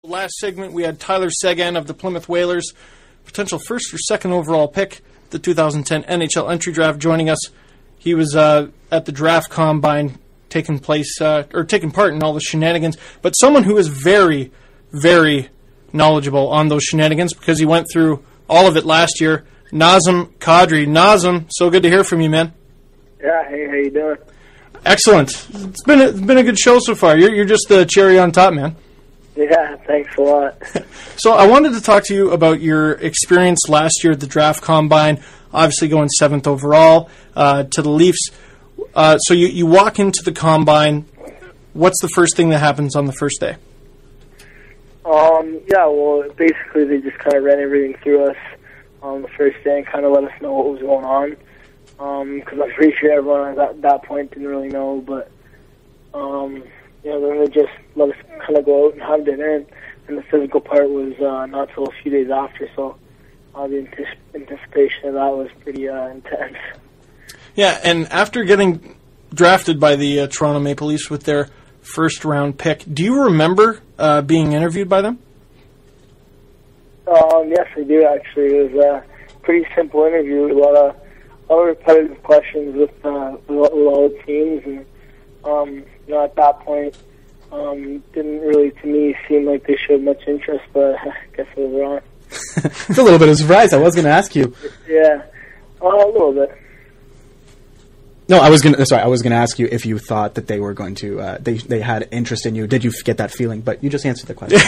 Last segment, we had Tyler Seguin of the Plymouth Whalers, potential first or second overall pick, the 2010 NHL entry draft, joining us. He was at the draft combine, taking part in all the shenanigans, but someone who is very, very knowledgeable on those shenanigans because he went through all of it last year. Nazem Kadri. Nazem, so good to hear from you, man. Yeah, hey, how you doing? Excellent. It's been a good show so far. You're just the cherry on top, man. Yeah, thanks a lot. So I wanted to talk to you about your experience last year at the draft combine, obviously going 7th overall to the Leafs. So you walk into the combine. What's the first thing that happens on the first day? Yeah, well, basically they just kind of ran everything through us on the first day and kind of let us know what was going on. Because I'm pretty sure everyone at that point didn't really know, but then they just let us kind of go out and have dinner, and the physical part was not till a few days after, so the anticipation of that was pretty intense. Yeah, and after getting drafted by the Toronto Maple Leafs with their first-round pick, do you remember being interviewed by them? Yes, I do, actually. It was a pretty simple interview, a lot of repetitive questions with all the teams, and at that point, didn't really, to me, seem like they showed much interest, but I guess I was wrong. It's a little bit of a surprise. I was going to ask you. Yeah, a little bit. No, I was going to ask you if you thought that they were going to, they had interest in you. Did you get that feeling? But you just answered the question.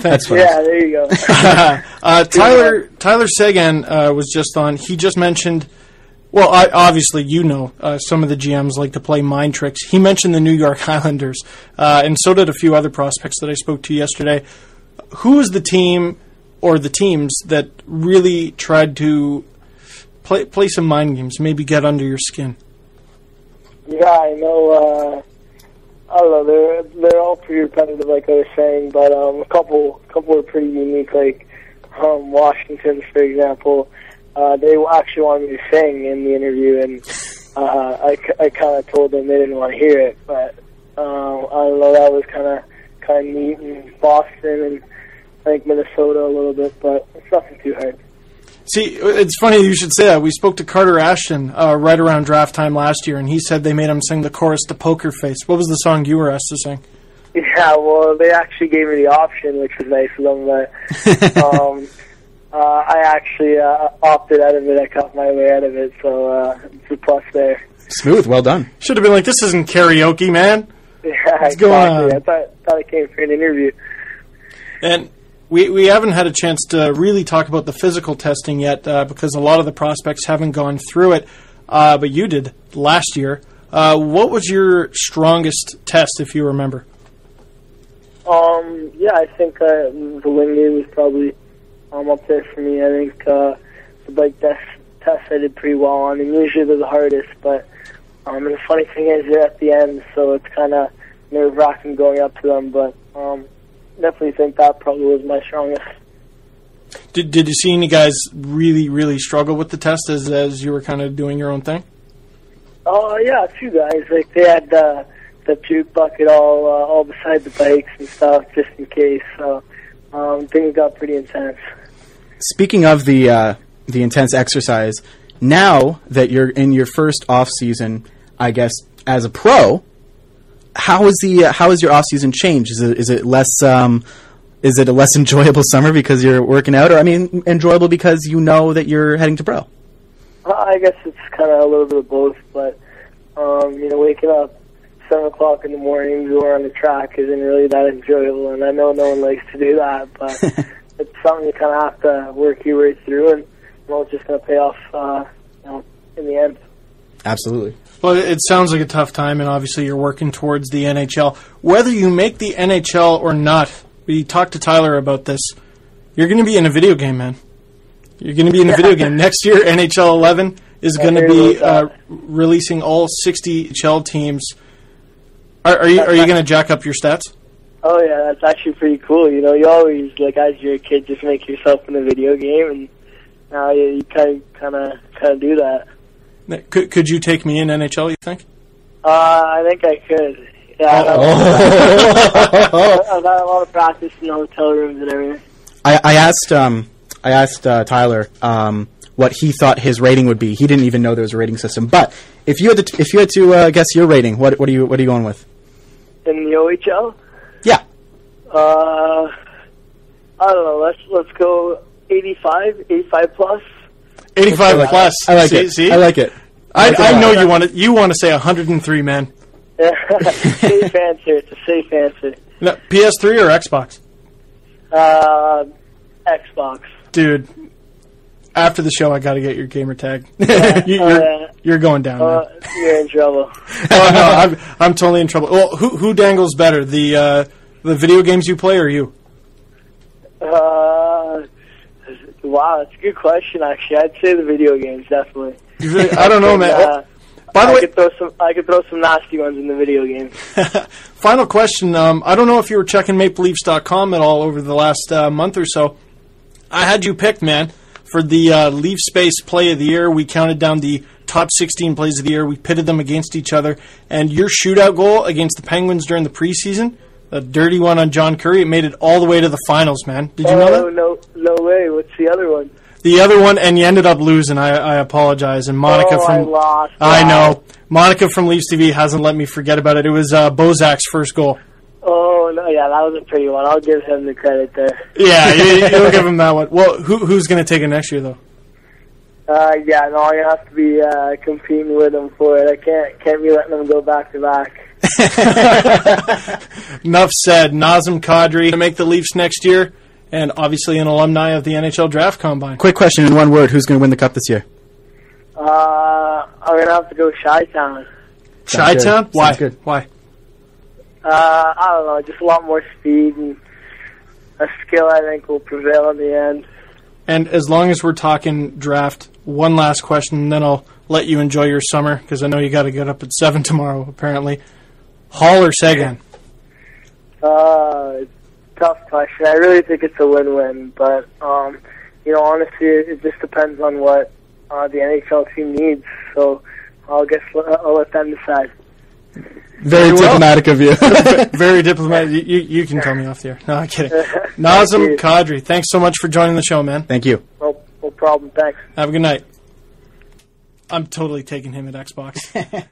That's fine. Yeah, there you go. Tyler Seguin was just on. He just mentioned, well, obviously some of the GMs like to play mind tricks. He mentioned the New York Islanders, and so did a few other prospects that I spoke to yesterday. Who is the team or the teams that really tried to play some mind games, maybe get under your skin? Yeah, I know. I don't know. They're all pretty repetitive, like I was saying, but a couple are pretty unique. Like Washington, for example, they actually wanted me to sing in the interview, and I kind of told them they didn't want to hear it. But I don't know. That was kind of neat. In Boston and I think Minnesota a little bit, but it's nothing too hard. See, it's funny you should say that. We spoke to Carter Ashton right around draft time last year, and he said they made him sing the chorus to Poker Face. What was the song you were asked to sing? Yeah, well, they actually gave me the option, which was nice of them, but I actually opted out of it. I cut my way out of it, so it's a plus there. Smooth, well done. Should have been like, this isn't karaoke, man. Yeah, What's exactly. going on? I thought I came for an interview. And we haven't had a chance to really talk about the physical testing yet because a lot of the prospects haven't gone through it, but you did last year. What was your strongest test, if you remember? Yeah, I think the wing game was probably up there for me. I think the bike test I did pretty well on, and usually they're the hardest, but and the funny thing is they're at the end, so it's kind of nerve-wracking going up to them, but definitely think that probably was my strongest. Did you see any guys really, really struggle with the test as you were kind of doing your own thing? Yeah, a few guys. Like they had the puke bucket all beside the bikes and stuff, just in case. So things got pretty intense. Speaking of the intense exercise, now that you're in your first off season, I guess as a pro, how has your off season changed? Is it a less enjoyable summer because you're working out, or enjoyable because you know that you're heading to pro? I guess it's kind of a little bit of both, but waking up 7 o'clock in the morning to go on the track isn't really that enjoyable, and I know no one likes to do that, but it's something you kind of have to work your way through, and it's just going to pay off, in the end. Absolutely. Well, it sounds like a tough time, and obviously you're working towards the NHL. Whether you make the NHL or not, we talked to Tyler about this, you're going to be in a video game, man. You're going to be in a video game. Next year, NHL 11 is going to be releasing all 60 NHL teams. Are you going to jack up your stats? Oh, yeah, that's actually pretty cool. You always, as you're a kid, just make yourself in a video game, and now you kind of do that. Could you take me in NHL, you think? I think I could. Yeah, I've had a lot of practice in hotel rooms and everything. I asked Tyler what he thought his rating would be. He didn't even know there was a rating system. But if you had to guess your rating, what are you going with? In the OHL? Yeah. I don't know. Let's go 85 plus. 85 plus. I like it. See? I like it. I know you want to say 103, man. Safe answer. It's a safe answer. No, PS3 or Xbox? Xbox. Dude, after the show, I got to get your gamer tag. You're going down. You're in trouble. Oh no, I'm totally in trouble. Well, who dangles better, the video games you play or you? Wow, that's a good question. Actually, I'd say the video games definitely. I don't know, man. By the way, I could throw some nasty ones in the video games. Final question. I don't know if you were checking MapleLeafs.com at all over the last month or so. I had you picked, man, for the Leaf Space Play of the Year. We counted down the top 16 plays of the year. We pitted them against each other. And your shootout goal against the Penguins during the preseason, the dirty one on John Curry, it made it all the way to the finals, man. Did you know that? No way. What's the other one? The other one, and you ended up losing. I apologize. And Monica I lost. I know. Monica from Leafs TV hasn't let me forget about it. It was Bozak's first goal. Oh, no, yeah, that was a pretty one. I'll give him the credit there. Yeah, you'll give him that one. Well, who's going to take it next year, though? Yeah, no, I have to be competing with him for it. I can't be letting him go back to back. Enough said. Nazem Kadri to make the Leafs next year, and obviously an alumni of the NHL Draft Combine. Quick question in one word: who's going to win the Cup this year? I'm gonna have to go Chi-Town. Chi-Town? Why? Good. Why? I don't know, just a lot more speed and a skill I think will prevail in the end. And as long as we're talking draft, one last question, and then I'll let you enjoy your summer, because I know you got to get up at 7 tomorrow, apparently. Hall or Seguin? Tough question. I really think it's a win-win, but, honestly, it just depends on what the NHL team needs, so I'll let them decide. Very diplomatic of you. Very diplomatic. You can tell me off the air. No, I'm kidding. Nazem Kadri, thanks so much for joining the show, man. Thank you. No problem. Thanks. Have a good night. I'm totally taking him at Xbox.